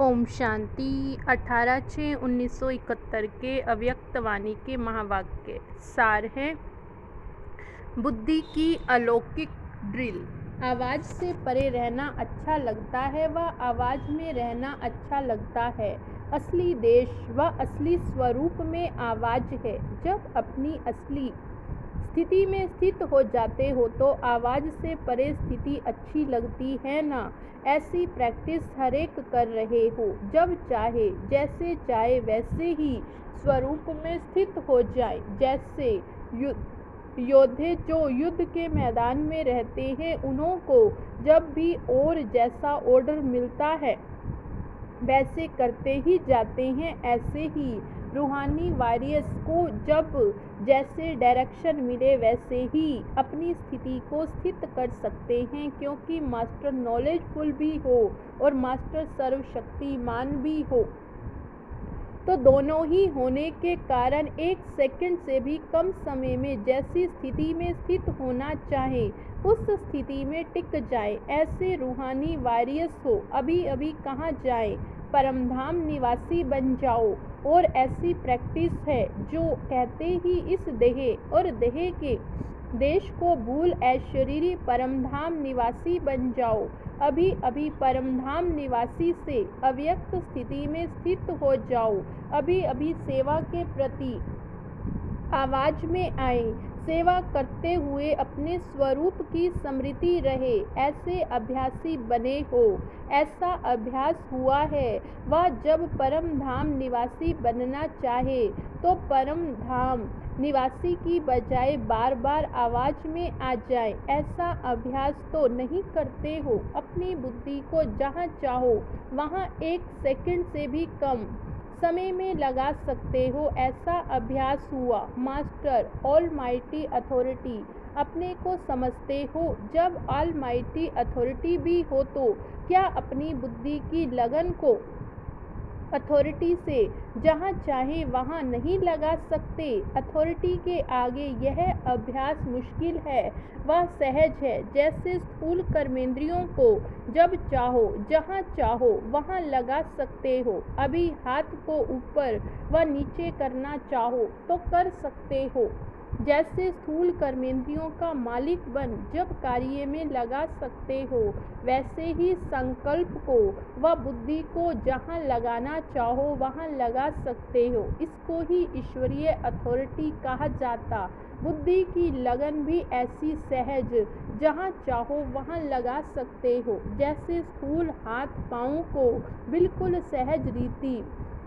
ओम शांति। 18/6/1971 के अव्यक्तवाणी के महावाक्य सार है। बुद्धि की अलौकिक ड्रिल। आवाज से परे रहना अच्छा लगता है व आवाज में रहना अच्छा लगता है। असली देश व असली स्वरूप में आवाज है। जब अपनी असली स्थिति में स्थित हो जाते हो तो आवाज से परे स्थिति अच्छी लगती है ना। ऐसी प्रैक्टिस हरेक कर रहे हो। जब चाहे जैसे चाहे वैसे ही स्वरूप में स्थित हो जाए। जैसे योद्धे जो युद्ध के मैदान में रहते हैं, उन्हों को जब भी और जैसा ऑर्डर मिलता है वैसे करते ही जाते हैं। ऐसे ही रूहानी वॉरियर्स को जब जैसे डायरेक्शन मिले वैसे ही अपनी स्थिति को स्थित कर सकते हैं, क्योंकि मास्टर नॉलेजफुल भी हो और मास्टर सर्वशक्तिमान भी हो। तो दोनों ही होने के कारण एक सेकंड से भी कम समय में जैसी स्थिति में स्थित होना चाहे उस स्थिति में टिक जाए। ऐसे रूहानी वॉरियर्स हो। अभी अभी कहाँ जाए, परमधाम निवासी बन जाओ। और ऐसी प्रैक्टिस है जो कहते ही इस देह और देह के देश को भूल ऐश्वर्य परमधाम निवासी बन जाओ। अभी अभी परमधाम निवासी से अव्यक्त स्थिति में स्थित हो जाओ। अभी अभी सेवा के प्रति आवाज में आए। सेवा करते हुए अपने स्वरूप की स्मृति रहे। ऐसे अभ्यासी बने हो। ऐसा अभ्यास हुआ है। वह जब परम धाम निवासी बनना चाहे तो परम धाम निवासी की बजाय बार बार आवाज में आ जाए। ऐसा अभ्यास तो नहीं करते हो। अपनी बुद्धि को जहाँ चाहो वहाँ एक सेकंड से भी कम समय में लगा सकते हो। ऐसा अभ्यास हुआ। मास्टर ऑल माइटी अथॉरिटी अपने को समझते हो। जब ऑल माइटी अथॉरिटी भी हो तो क्या अपनी बुद्धि की लगन को अथॉरिटी से जहाँ चाहे वहाँ नहीं लगा सकते? अथॉरिटी के आगे यह अभ्यास मुश्किल है, वह सहज है। जैसे स्थूल कर्मेंद्रियों को जब चाहो जहाँ चाहो वहाँ लगा सकते हो। अभी हाथ को ऊपर व नीचे करना चाहो तो कर सकते हो। जैसे स्थूल कर्मेंद्रियों का मालिक बन जब कार्य में लगा सकते हो, वैसे ही संकल्प को व बुद्धि को जहाँ लगाना चाहो वहाँ लगा सकते हो। इसको ही ईश्वरीय अथॉरिटी कहा जाता। बुद्धि की लगन भी ऐसी सहज, जहाँ चाहो वहाँ लगा सकते हो। जैसे स्थूल हाथ पाँव को बिल्कुल सहज रीति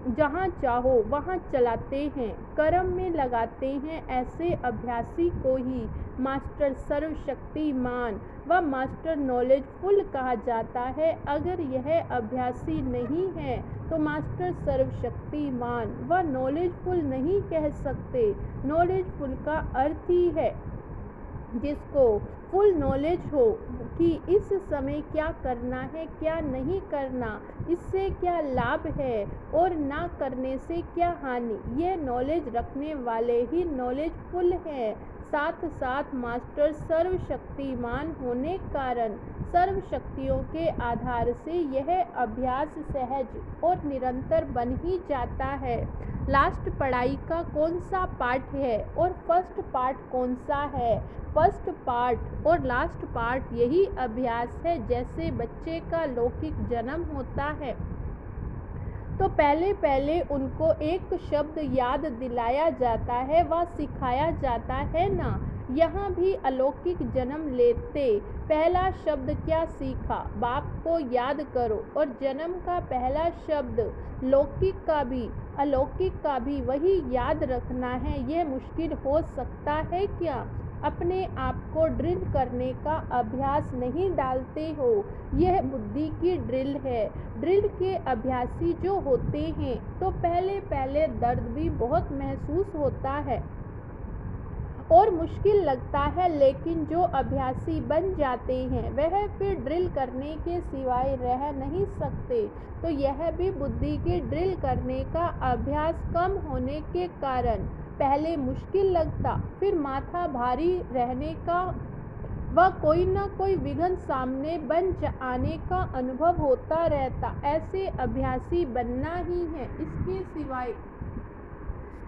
जहाँ चाहो वहाँ चलाते हैं, कर्म में लगाते हैं। ऐसे अभ्यासी को ही मास्टर सर्वशक्तिमान व मास्टर नॉलेजफुल कहा जाता है। अगर यह अभ्यासी नहीं है तो मास्टर सर्वशक्तिमान व नॉलेजफुल नहीं कह सकते। नॉलेजफुल का अर्थ ही है जिसको फुल नॉलेज हो कि इस समय क्या करना है, क्या नहीं करना, इससे क्या लाभ है और ना करने से क्या हानि। ये नॉलेज रखने वाले ही नॉलेजफुल हैं। साथ साथ मास्टर सर्वशक्तिमान होने कारण सर्व शक्तियों के आधार से यह अभ्यास सहज और निरंतर बन ही जाता है। लास्ट पढ़ाई का कौन सा पार्ट है और फर्स्ट पार्ट कौन सा है? फर्स्ट पार्ट और लास्ट पार्ट यही अभ्यास है। जैसे बच्चे का लौकिक जन्म होता है तो पहले पहले उनको एक शब्द याद दिलाया जाता है, वह सिखाया जाता है ना। यहाँ भी अलौकिक जन्म लेते पहला शब्द क्या सीखा, बाप को याद करो। और जन्म का पहला शब्द लौकिक का भी अलौकिक का भी वही याद रखना है। ये मुश्किल हो सकता है क्या? अपने आप को ड्रिल करने का अभ्यास नहीं डालते हो। यह बुद्धि की ड्रिल है। ड्रिल के अभ्यासी जो होते हैं तो पहले पहले दर्द भी बहुत महसूस होता है और मुश्किल लगता है, लेकिन जो अभ्यासी बन जाते हैं वह फिर ड्रिल करने के सिवाय रह नहीं सकते। तो यह भी बुद्धि की ड्रिल करने का अभ्यास कम होने के कारण पहले मुश्किल लगता, फिर माथा भारी रहने का वह कोई न कोई विघ्न सामने बन आने का अनुभव होता रहता। ऐसे अभ्यासी बनना ही है। इसके सिवाय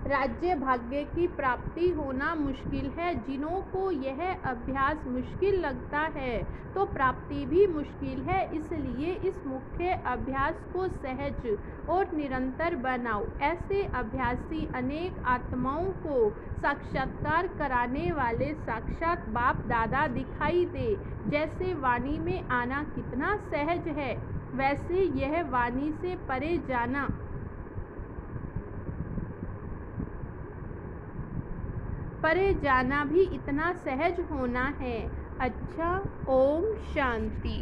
राज्य भाग्य की प्राप्ति होना मुश्किल है। जिन्हों को यह अभ्यास मुश्किल लगता है तो प्राप्ति भी मुश्किल है। इसलिए इस मुख्य अभ्यास को सहज और निरंतर बनाओ। ऐसे अभ्यासी अनेक आत्माओं को साक्षात्कार कराने वाले साक्षात बाप दादा दिखाई दे। जैसे वाणी में आना कितना सहज है, वैसे यह वाणी से परे जाना भी इतना सहज होना है। अच्छा, ओम शांति।